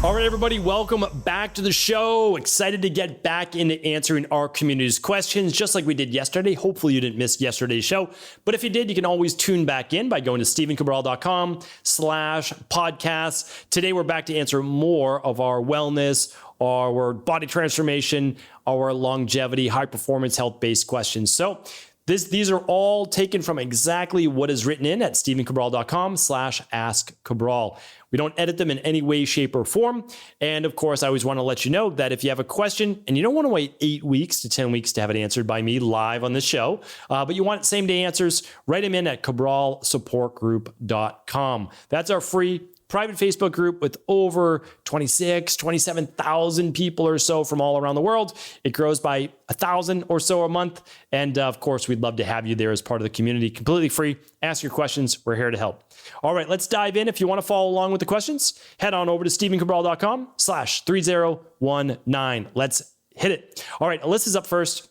All right, everybody, welcome back to the show. Excited to get back into answering our community's questions, just like we did yesterday. Hopefully you didn't miss yesterday's show. But if you did, you can always tune back in by going to stephencabral.com/podcast. Today, we're back to answer more of our wellness, our body transformation, our longevity, high performance, health-based questions. So these are all taken from exactly what is written in at stephencabral.com/askcabral. We don't edit them in any way, shape, or form. And of course, I always want to let you know that if you have a question and you don't want to wait 8 weeks to 10 weeks to have it answered by me live on the show, but you want same day answers, write them in at cabralsupportgroup.com. That's our free private Facebook group with over 27,000 people or so from all around the world. It grows by 1,000 or so a month. And of course, we'd love to have you there as part of the community, completely free. Ask your questions. We're here to help. All right, let's dive in. If you want to follow along with the questions, head on over to stephencabral.com/3019. Let's hit it. All right, Alyssa's up first.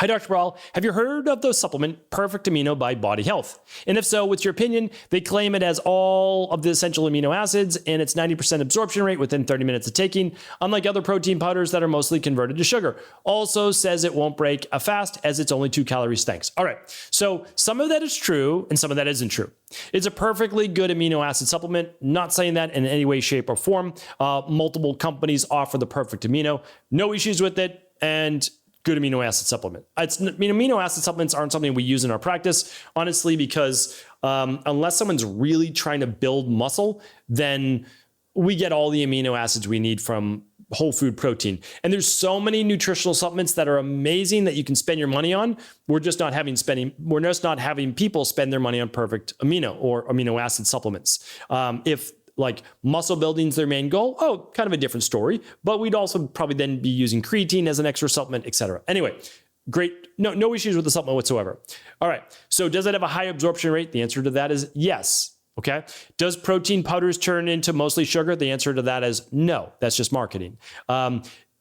Hi, Dr. Cabral. Have you heard of the supplement Perfect Amino by Body Health? And if so, what's your opinion? They claim it has all of the essential amino acids and its 90% absorption rate within 30 minutes of taking, unlike other protein powders that are mostly converted to sugar. Also says it won't break a fast as it's only 2 calories. Thanks. All right. So some of that is true and some of that isn't true. It's a perfectly good amino acid supplement. Not saying that in any way, shape, or form. Multiple companies offer the Perfect Amino. No issues with it. And good amino acid supplement. Amino acid supplements aren't something we use in our practice, honestly, because unless someone's really trying to build muscle, then we get all the amino acids we need from whole food protein. And there's so many nutritional supplements that are amazing that you can spend your money on. We're just not having people spend their money on Perfect Amino or amino acid supplements. If like muscle building is their main goal, kind of a different story, but we'd also probably then be using creatine as an extra supplement, etc. Anyway, great. No issues with the supplement whatsoever. All right. So does it have a high absorption rate? The answer to that is yes. Okay. Does protein powders turn into mostly sugar? The answer to that is no. That's just marketing.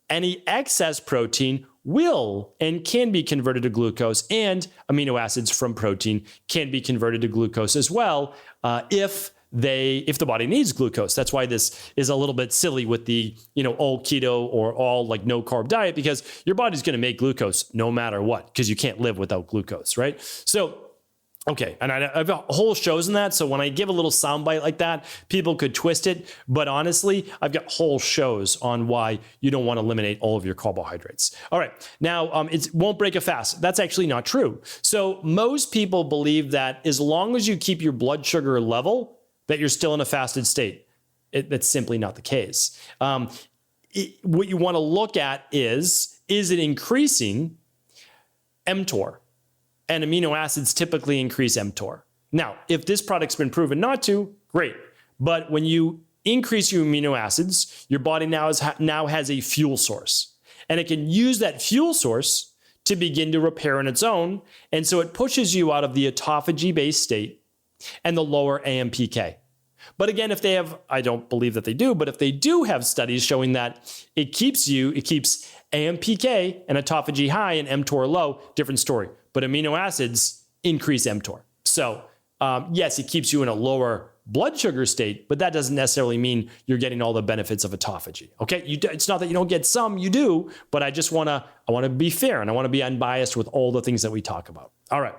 Any excess protein will and can be converted to glucose, and amino acids from protein can be converted to glucose as well, if the body needs glucose. That's why this is a little bit silly with the, all keto or all like no carb diet, because your body's going to make glucose no matter what, because you can't live without glucose, right? So, okay. And I have whole shows in that. So when I give a little soundbite like that, people could twist it. But honestly, I've got whole shows on why you don't want to eliminate all of your carbohydrates. All right. Now, it won't break a fast. That's actually not true. So most people believe that as long as you keep your blood sugar level, that you're still in a fasted state. That's simply not the case. What you want to look at is it increasing mTOR? And amino acids typically increase mTOR. Now, if this product's been proven not to, great. But when you increase your amino acids, your body now has a fuel source. And it can use that fuel source to begin to repair on its own. And so it pushes you out of the autophagy-based state and the lower AMPK. But again, if they have, I don't believe that they do, but if they do have studies showing that it keeps AMPK and autophagy high and mTOR low, different story. But amino acids increase mTOR. So yes, it keeps you in a lower blood sugar state, but that doesn't necessarily mean you're getting all the benefits of autophagy. Okay, it's not that you don't get some, you do, but I want to be fair and I want to be unbiased with all the things that we talk about. All right.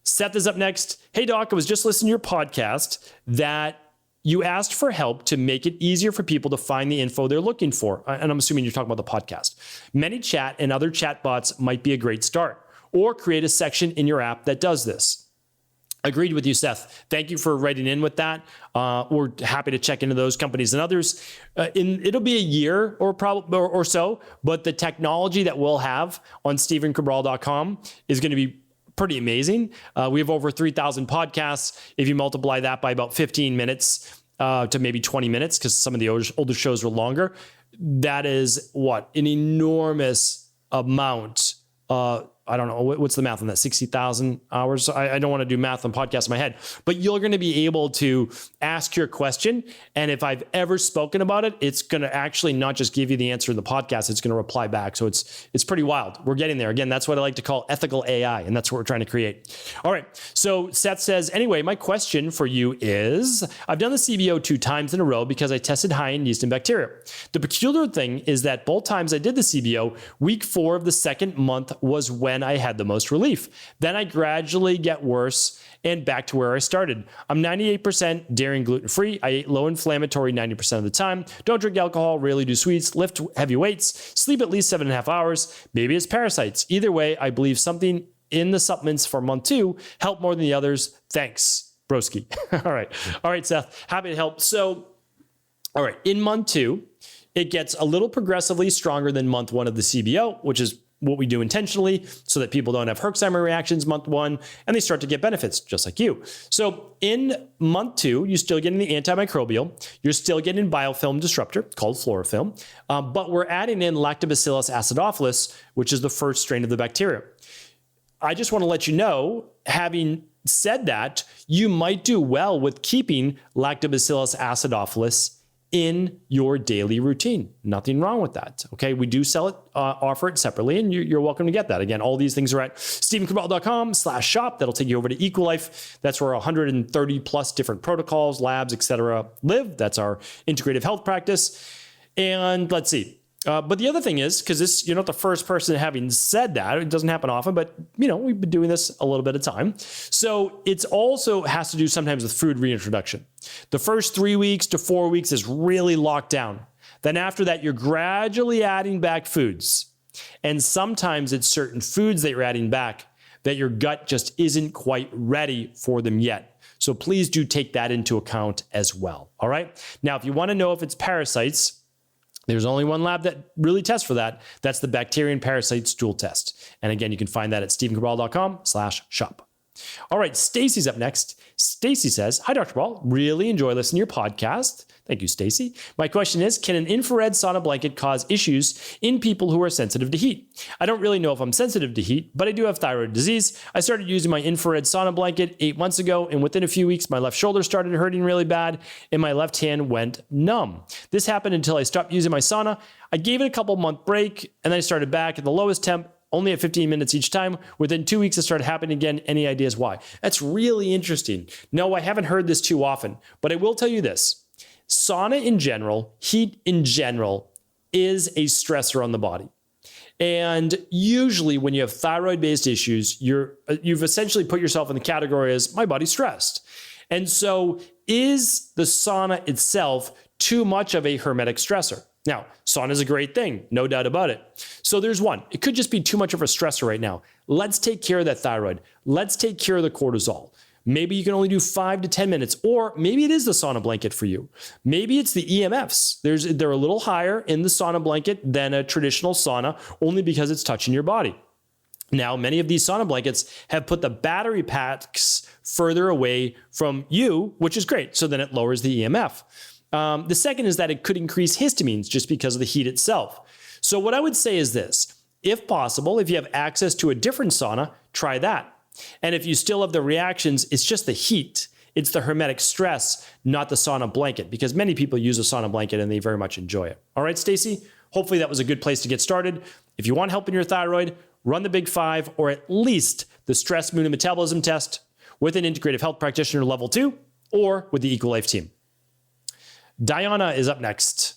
Seth is up next. Hey, Doc, I was just listening to your podcast that you asked for help to make it easier for people to find the info they're looking for. And I'm assuming you're talking about the podcast. ManyChat and other chat bots might be a great start, or create a section in your app that does this. Agreed with you, Seth. Thank you for writing in with that. We're happy to check into those companies and others. It'll be a year or so, but the technology that we'll have on stephencabral.com is going to be pretty amazing. We have over 3,000 podcasts. If you multiply that by about 15 minutes to maybe 20 minutes, because some of the older shows were longer, that is an enormous amount I don't know, what's the math on that? 60,000 hours. I don't want to do math on podcasts in my head, but you're going to be able to ask your question. And if I've ever spoken about it, it's going to actually not just give you the answer in the podcast, it's going to reply back. So it's pretty wild. We're getting there. Again, that's what I like to call ethical AI. And that's what we're trying to create. All right. So Seth says, anyway, my question for you is, I've done the CBO 2 times in a row because I tested high in yeast and bacteria. The peculiar thing is that both times I did the CBO, week 4 of the second month was when I had the most relief. Then I gradually get worse and back to where I started. I'm 98% dairy and gluten-free. I eat low inflammatory 90% of the time. Don't drink alcohol, rarely do sweets, lift heavy weights, sleep at least 7.5 hours. Maybe it's parasites. Either way, I believe something in the supplements for month 2 helped more than the others. Thanks, broski. All right. All right, Seth, happy to help. So, all right, in month 2, it gets a little progressively stronger than month 1 of the CBO, which is what we do intentionally so that people don't have Herxheimer reactions month 1, and they start to get benefits just like you. So in month 2, you're still getting the antimicrobial, you're still getting biofilm disruptor called fluorofilm, but we're adding in Lactobacillus acidophilus, which is the first strain of the bacteria. I just want to let you know, having said that, you might do well with keeping Lactobacillus acidophilus in your daily routine. Nothing wrong with that. Okay. We do sell it, offer it separately, and you're welcome to get that. Again, all these things are at stephencabral.com/shop. That'll take you over to EcoLife. That's where 130 plus different protocols, labs, etc. live. That's our integrative health practice. And let's see. But the other thing is, because this, you're not the first person having said that, it doesn't happen often, but we've been doing this a little bit of time. So it's also has to do sometimes with food reintroduction. The first 3 weeks to 4 weeks is really locked down. Then after that, you're gradually adding back foods. And sometimes it's certain foods that you're adding back that your gut just isn't quite ready for them yet. So please do take that into account as well. All right. Now, if you want to know if it's parasites, there's only one lab that really tests for that. That's the bacteria and parasite stool test. And again, you can find that at stephencabral.com/shop. All right, Stacy's up next. Stacy says, hi, Dr. Cabral. Really enjoy listening to your podcast. Thank you, Stacy. My question is, can an infrared sauna blanket cause issues in people who are sensitive to heat? I don't really know if I'm sensitive to heat, but I do have thyroid disease. I started using my infrared sauna blanket 8 months ago, and within a few weeks, my left shoulder started hurting really bad, and my left hand went numb. This happened until I stopped using my sauna. I gave it a couple month break, and then I started back at the lowest temp, only at 15 minutes each time. Within 2 weeks, it started happening again. Any ideas why? That's really interesting. No, I haven't heard this too often, but I will tell you this. Sauna in general, heat in general, is a stressor on the body. And usually when you have thyroid-based issues, you've essentially put yourself in the category as my body's stressed. And so is the sauna itself too much of a hermetic stressor? Now, sauna is a great thing, no doubt about it. So there's one. It could just be too much of a stressor right now. Let's take care of that thyroid. Let's take care of the cortisol. Maybe you can only do 5 to 10 minutes, or maybe it is the sauna blanket for you. Maybe it's the EMFs. They're a little higher in the sauna blanket than a traditional sauna, only because it's touching your body. Now, many of these sauna blankets have put the battery packs further away from you, which is great. So then it lowers the EMF. The second is that it could increase histamines just because of the heat itself. So what I would say is this: if possible, if you have access to a different sauna, try that. And if you still have the reactions, it's just the heat. It's the hermetic stress, not the sauna blanket, because many people use a sauna blanket and they very much enjoy it. All right, Stacy, hopefully that was a good place to get started. If you want help in your thyroid, run the Big 5 or at least the stress, mood, and metabolism test with an integrative health practitioner level 2 or with the EcoLife team. Diana is up next.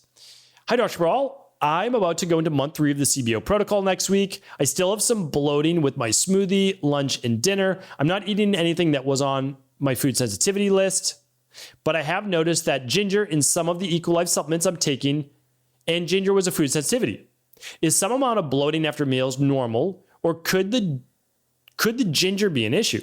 Hi, Dr. Cabral. I'm about to go into month 3 of the CBO protocol next week. I still have some bloating with my smoothie, lunch, and dinner. I'm not eating anything that was on my food sensitivity list, but I have noticed that ginger in some of the EcoLife supplements I'm taking, and ginger was a food sensitivity. Is some amount of bloating after meals normal, or could the ginger be an issue?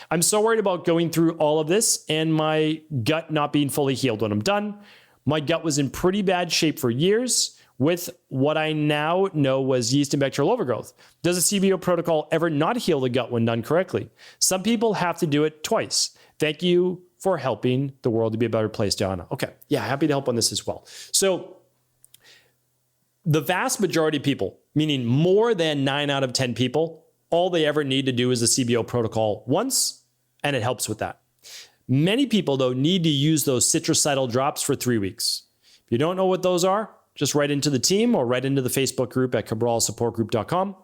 I'm so worried about going through all of this and my gut not being fully healed when I'm done. My gut was in pretty bad shape for years with what I now know was yeast and bacterial overgrowth. Does a CBO protocol ever not heal the gut when done correctly? Some people have to do it twice. Thank you for helping the world to be a better place, Diana. Okay, yeah, happy to help on this as well. So the vast majority of people, meaning more than 9 out of 10 people, all they ever need to do is the CBO protocol once, and it helps with that. Many people, though, need to use those citricidal drops for 3 weeks. If you don't know what those are, just write into the team or write into the Facebook group at cabralsupportgroup.com.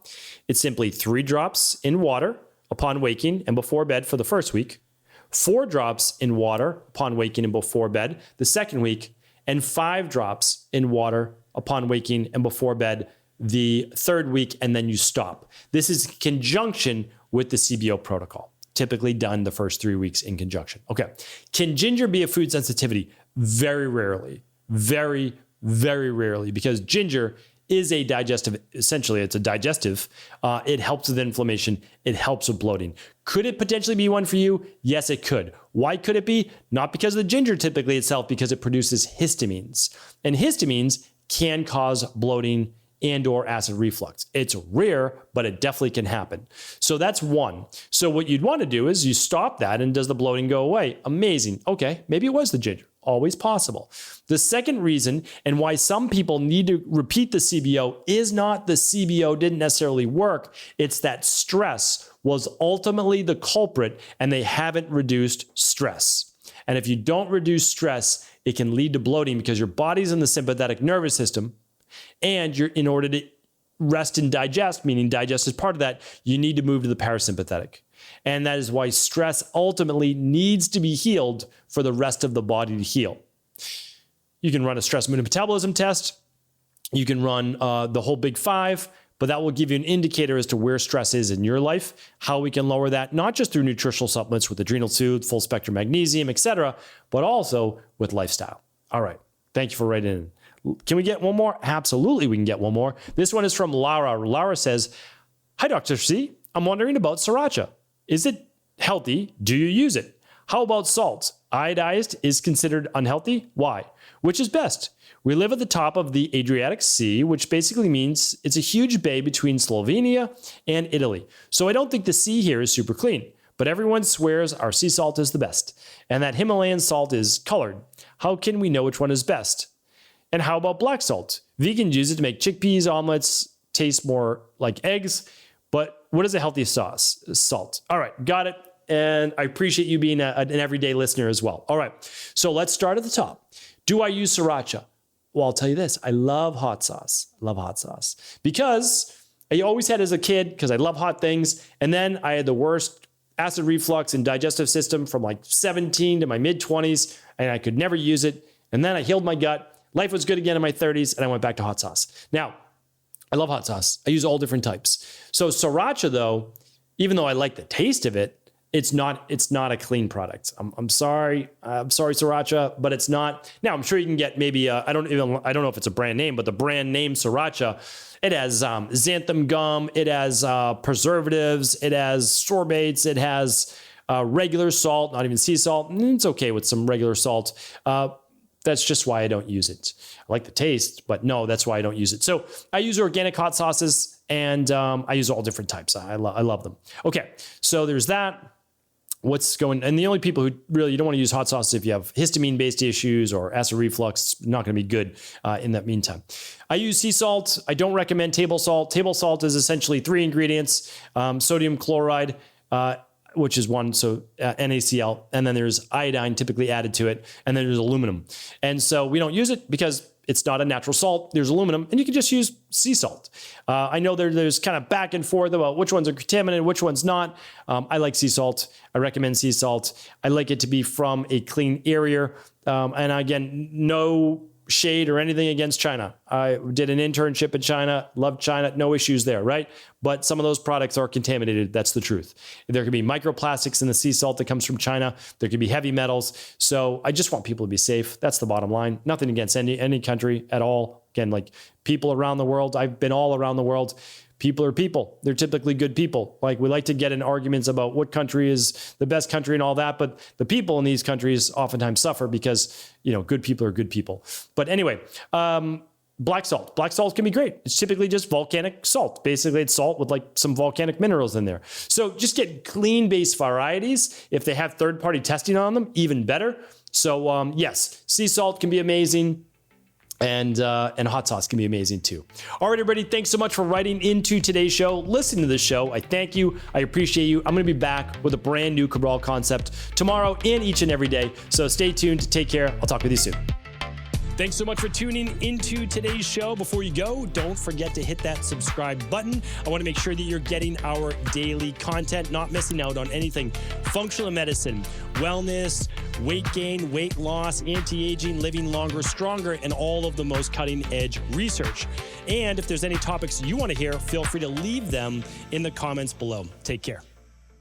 It's simply 3 drops in water upon waking and before bed for the first week, 4 drops in water upon waking and before bed the second week, and 5 drops in water upon waking and before bed the third week, and then you stop. This is in conjunction with the CBO protocol, typically done the first 3 weeks in conjunction. Okay. Can ginger be a food sensitivity? Very rarely. Very, very rarely, because ginger is a digestive, essentially it's a digestive. It helps with inflammation. It helps with bloating. Could it potentially be one for you? Yes, it could. Why could it be? Not because of the ginger typically itself, because it produces histamines. And histamines can cause bloating and or acid reflux. It's rare, but it definitely can happen. So that's one. So what you'd want to do is you stop that, and does the bloating go away? Amazing. Okay, maybe it was the ginger. Always possible. The second reason, and why some people need to repeat the CBO, is not the CBO didn't necessarily work. It's that stress was ultimately the culprit, and they haven't reduced stress. And if you don't reduce stress, it can lead to bloating because your body's in the sympathetic nervous system, and you're, in order to rest and digest, meaning digest is part of that, you need to move to the parasympathetic. And that is why stress ultimately needs to be healed for the rest of the body to heal. You can run a stress mood and metabolism test. You can run the whole big 5, but that will give you an indicator as to where stress is in your life, how we can lower that, not just through nutritional supplements with adrenal soothe, full spectrum magnesium, etc., but also with lifestyle. All right. Thank you for writing in. Can we get one more? Absolutely, we can get one more. This one is from Laura. Laura says, "Hi, Dr. C. I'm wondering about Sriracha. Is it healthy? Do you use it? How about salt? Iodized is considered unhealthy. Why? Which is best? We live at the top of the Adriatic Sea, which basically means it's a huge bay between Slovenia and Italy. So I don't think the sea here is super clean, but everyone swears our sea salt is the best, and that Himalayan salt is colored. How can we know which one is best? And how about black salt? Vegans use it to make chickpeas omelets taste more like eggs, but what is a healthy sauce? Salt. All right, got it. And I appreciate you being an everyday listener as well. All right, so let's start at the top. Do I use Sriracha? Well, I'll tell you this. I love hot sauce. I love hot sauce because I always had as a kid, because I love hot things. And then I had the worst acid reflux and digestive system from like 17 to my mid 20s, and I could never use it. And then I healed my gut. Life was good again in my 30s, and I went back to hot sauce. Now, I love hot sauce. I use all different types. So Sriracha, though, even though I like the taste of it, it's not a clean product. I'm sorry, Sriracha, but it's not. Now, I'm sure you can get maybe I don't know if it's a brand name, but the brand name Sriracha, it has xanthan gum, it has preservatives, it has sorbates, it has regular salt, not even sea salt. It's okay with some regular salt. That's just why I don't use it. I like the taste, but no, that's why I don't use it. So I use organic hot sauces, and I use all different types. I love them. Okay, so there's that. And the only people who really, you don't want to use hot sauces if you have histamine-based issues or acid reflux. It's not going to be good in that meantime. I use sea salt. I don't recommend table salt. Table salt is essentially 3 ingredients: sodium chloride, which is one, so NaCl, and then there's iodine typically added to it, and then there's aluminum. And so we don't use it because it's not a natural salt. There's aluminum, and you can just use sea salt. I know there's kind of back and forth about which ones are contaminated, which ones not. I like sea salt. I recommend sea salt. I like it to be from a clean area. And again, no shade or anything against China. I did an internship in China, loved China, no issues there, right? But some of those products are contaminated. That's the truth. There could be microplastics in the sea salt that comes from China. There could be heavy metals. So I just want people to be safe. That's the bottom line. Nothing against any country at all. Again, like people around the world, I've been all around the world. People are people. They're typically good people. Like we like to get in arguments about what country is the best country and all that, but the people in these countries oftentimes suffer because, good people are good people. But anyway, black salt. Black salt can be great. It's typically just volcanic salt. Basically, it's salt with like some volcanic minerals in there. So just get clean-based varieties. If they have third-party testing on them, even better. So yes, sea salt can be amazing. And hot sauce can be amazing too. All right, everybody, thanks so much for writing into today's show, listening to the show. I thank you. I appreciate you. I'm going to be back with a brand new Cabral concept tomorrow and each and every day. So stay tuned. Take care. I'll talk with you soon. Thanks so much for tuning into today's show. Before you go, don't forget to hit that subscribe button. I want to make sure that you're getting our daily content, not missing out on anything. Functional medicine, wellness, weight gain, weight loss, anti-aging, living longer, stronger, and all of the most cutting-edge research. And if there's any topics you want to hear, feel free to leave them in the comments below. Take care.